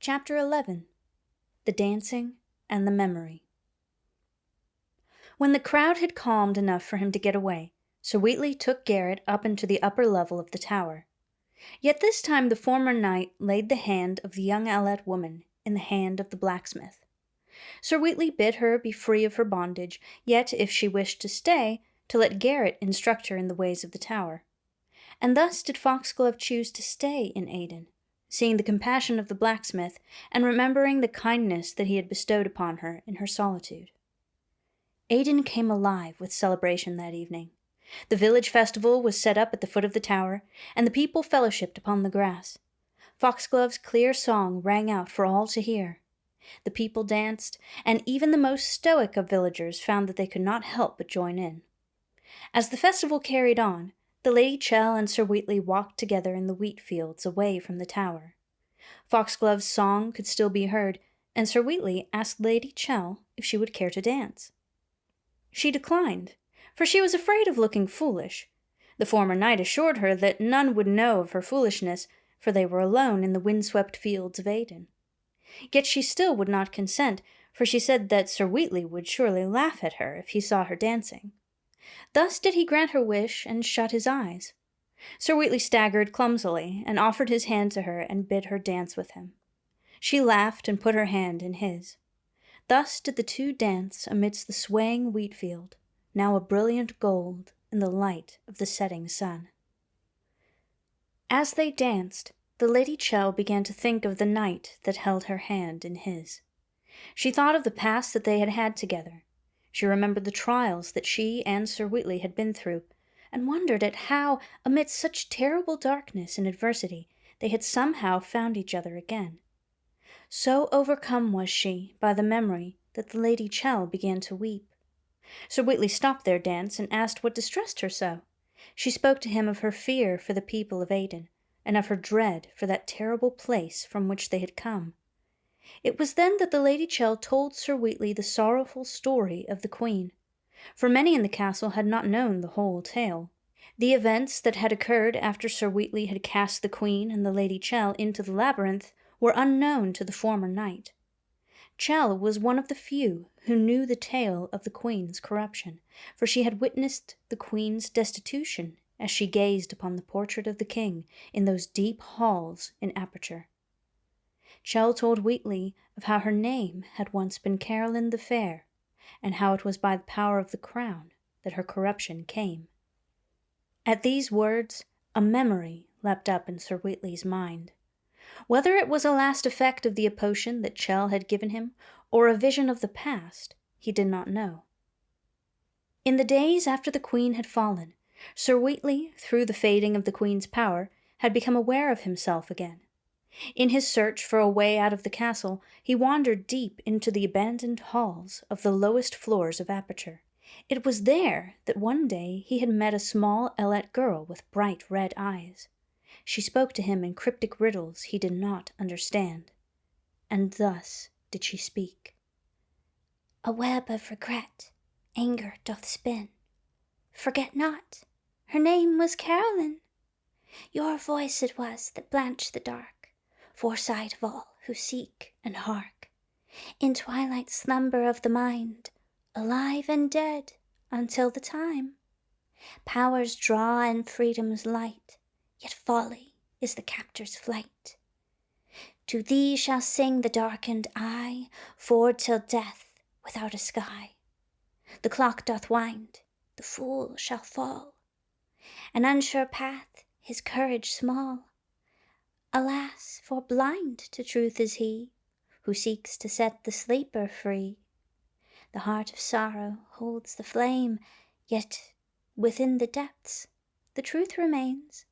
Chapter 11. The Dancing and the Memory. When the crowd had calmed enough for him to get away, Sir Wheatley took Garrett up into the upper level of the tower. Yet this time the former knight laid the hand of the young Alet woman in the hand of the blacksmith. Sir Wheatley bid her be free of her bondage, yet if she wished to stay, to let Garrett instruct her in the ways of the tower. And thus did Foxglove choose to stay in Aden, seeing the compassion of the blacksmith, and remembering the kindness that he had bestowed upon her in her solitude. Aden came alive with celebration that evening. The village festival was set up at the foot of the tower, and the people fellowshipped upon the grass. Foxglove's clear song rang out for all to hear. The people danced, and even the most stoic of villagers found that they could not help but join in. As the festival carried on, the Lady Chell and Sir Wheatley walked together in the wheat fields away from the tower. Foxglove's song could still be heard, and Sir Wheatley asked Lady Chell if she would care to dance. She declined, for she was afraid of looking foolish. The former knight assured her that none would know of her foolishness, for they were alone in the windswept fields of Aden. Yet she still would not consent, for she said that Sir Wheatley would surely laugh at her if he saw her dancing. Thus did he grant her wish and shut his eyes. Sir Wheatley staggered clumsily and offered his hand to her and bid her dance with him. She laughed and put her hand in his. Thus did the two dance amidst the swaying wheat field, now a brilliant gold in the light of the setting sun. As they danced, the Lady Chell began to think of the night that held her hand in his. She thought of the past that they had had together. She remembered the trials that she and Sir Wheatley had been through, and wondered at how, amidst such terrible darkness and adversity, they had somehow found each other again. So overcome was she by the memory that the Lady Chell began to weep. Sir Wheatley stopped their dance and asked what distressed her so. She spoke to him of her fear for the people of Aden, and of her dread for that terrible place from which they had come. It was then that the Lady Chell told Sir Wheatley the sorrowful story of the Queen, for many in the castle had not known the whole tale. The events that had occurred after Sir Wheatley had cast the Queen and the Lady Chell into the labyrinth were unknown to the former knight. Chell was one of the few who knew the tale of the Queen's corruption, for she had witnessed the Queen's destitution as she gazed upon the portrait of the King in those deep halls in Aperture. Chell told Wheatley of how her name had once been Caroline the Fair, and how it was by the power of the crown that her corruption came. At these words, a memory leapt up in Sir Wheatley's mind. Whether it was a last effect of the potion that Chell had given him, or a vision of the past, he did not know. In the days after the Queen had fallen, Sir Wheatley, through the fading of the Queen's power, had become aware of himself again. In his search for a way out of the castle, he wandered deep into the abandoned halls of the lowest floors of Aperture. It was there that one day he had met a small Alet girl with bright red eyes. She spoke to him in cryptic riddles he did not understand. And thus did she speak. A web of regret, anger doth spin. Forget not, her name was Caroline. Your voice it was that blanched the dark, foresight of all who seek and hark. In twilight slumber of the mind, alive and dead until the time. Powers draw in freedom's light, yet folly is the captor's flight. To thee shall sing the darkened eye, forward till death without a sky. The clock doth wind, the fool shall fall. An unsure path, his courage small. Alas, for blind to truth is he, who seeks to set the sleeper free. The heart of sorrow holds the flame, yet within the depths the truth remains.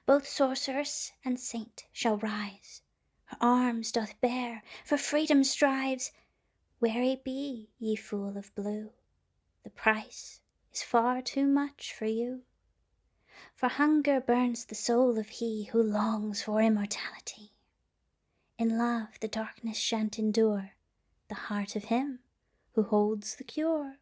Both sorceress and saint shall rise, her arms doth bear, for freedom strives. Wary be, ye fool of blue, the price is far too much for you. For hunger burns the soul of he who longs for immortality. In love the darkness shan't endure the heart of him who holds the cure.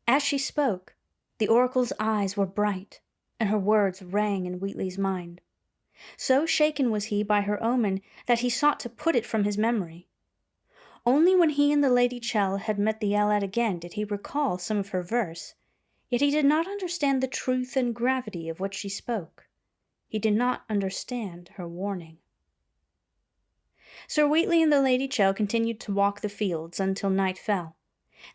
As she spoke, the oracle's eyes were bright, and her words rang in Wheatley's mind. So shaken was he by her omen that he sought to put it from his memory. Only when he and the Lady Chell had met the Ellad again did he recall some of her verse, yet he did not understand the truth and gravity of what she spoke. He did not understand her warning. Sir Wheatley and the Lady Chell continued to walk the fields until night fell.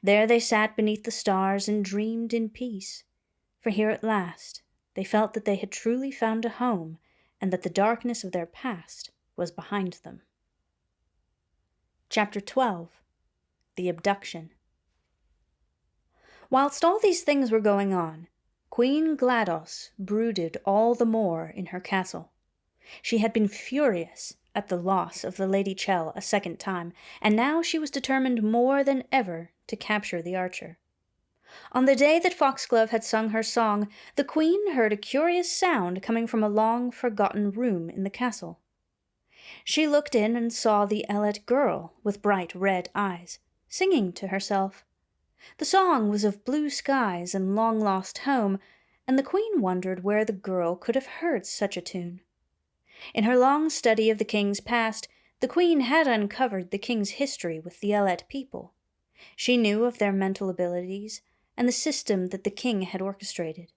There they sat beneath the stars and dreamed in peace, for here at last they felt that they had truly found a home and that the darkness of their past was behind them. Chapter 12. The Abduction. Whilst all these things were going on, Queen GLaDOS brooded all the more in her castle. She had been furious at the loss of the Lady Chell a second time, and now she was determined more than ever to capture the archer. On the day that Foxglove had sung her song, the queen heard a curious sound coming from a long-forgotten room in the castle. She looked in and saw the Ellad girl with bright red eyes, singing to herself. The song was of blue skies and long-lost home, and the queen wondered where the girl could have heard such a tune. In her long study of the king's past, the queen had uncovered the king's history with the Ellad people. She knew of their mental abilities and the system that the king had orchestrated.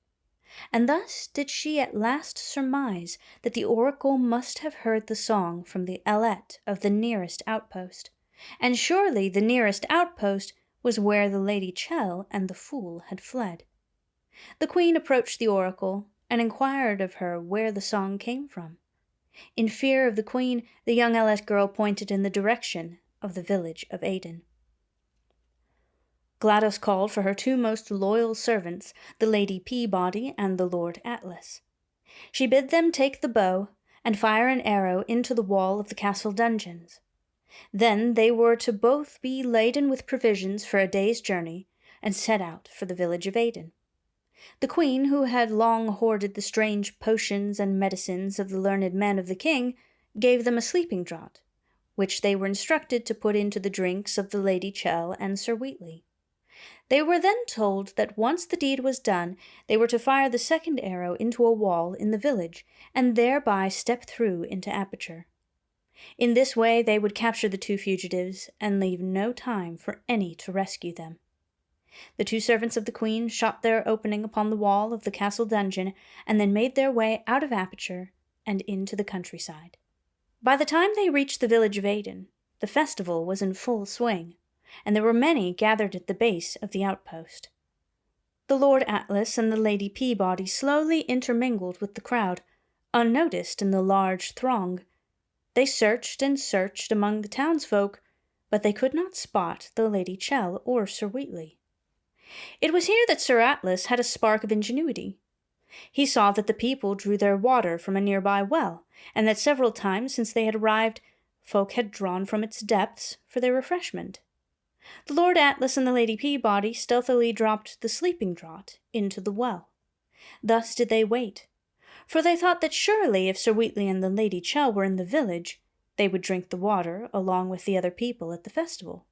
And thus did she at last surmise that the oracle must have heard the song from the Ellad of the nearest outpost, and surely the nearest outpost was where the Lady Chell and the fool had fled. The queen approached the oracle and inquired of her where the song came from. In fear of the queen, the young Ellad girl pointed in the direction of the village of Aden. GLaDOS called for her two most loyal servants, the Lady Peabody and the Lord Atlas. She bid them take the bow and fire an arrow into the wall of the castle dungeons. Then they were to both be laden with provisions for a day's journey and set out for the village of Aden. The queen, who had long hoarded the strange potions and medicines of the learned men of the king, gave them a sleeping draught, which they were instructed to put into the drinks of the Lady Chell and Sir Wheatley. They were then told that once the deed was done, they were to fire the second arrow into a wall in the village, and thereby step through into aperture. In this way they would capture the two fugitives and leave no time for any to rescue them. The two servants of the queen shot their opening upon the wall of the castle dungeon, and then made their way out of aperture and into the countryside. By the time they reached the village of Aden, the festival was in full swing, and there were many gathered at the base of the outpost. The Lord Atlas and the Lady Peabody slowly intermingled with the crowd, unnoticed in the large throng. They searched and searched among the townsfolk, but they could not spot the Lady Chell or Sir Wheatley. It was here that Sir Atlas had a spark of ingenuity. He saw that the people drew their water from a nearby well, and that several times since they had arrived, folk had drawn from its depths for their refreshment. The Lord Atlas and the Lady Peabody stealthily dropped the sleeping draught into the well. Thus did they wait, for they thought that surely if Sir Wheatley and the Lady Chell were in the village, they would drink the water along with the other people at the festival.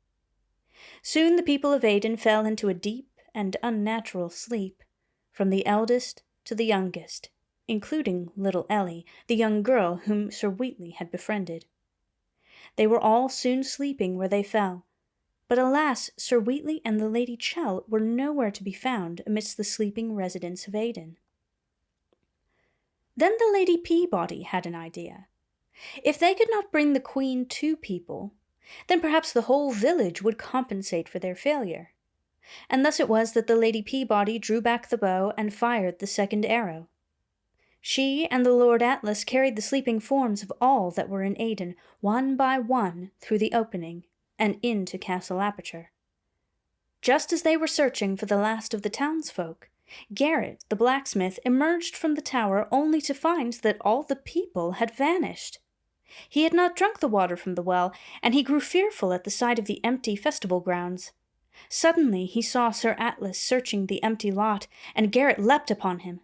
Soon the people of Aden fell into a deep and unnatural sleep, from the eldest to the youngest, including little Ellie, the young girl whom Sir Wheatley had befriended. They were all soon sleeping where they fell, but alas, Sir Wheatley and the Lady Chell were nowhere to be found amidst the sleeping residents of Aden. Then the Lady Peabody had an idea. If they could not bring the queen to people, then perhaps the whole village would compensate for their failure. And thus it was that the Lady Peabody drew back the bow and fired the second arrow. She and the Lord Atlas carried the sleeping forms of all that were in Aden, one by one, through the opening and into castle aperture. Just as they were searching for the last of the townsfolk, Garrett, the blacksmith, emerged from the tower only to find that all the people had vanished. He had not drunk the water from the well, and he grew fearful at the sight of the empty festival grounds. Suddenly he saw Sir Atlas searching the empty lot, and Garrett leapt upon him.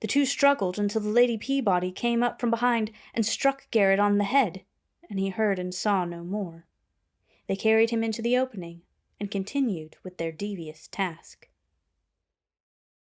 The two struggled until the Lady Peabody came up from behind and struck Garrett on the head, and he heard and saw no more. They carried him into the opening and continued with their devious task.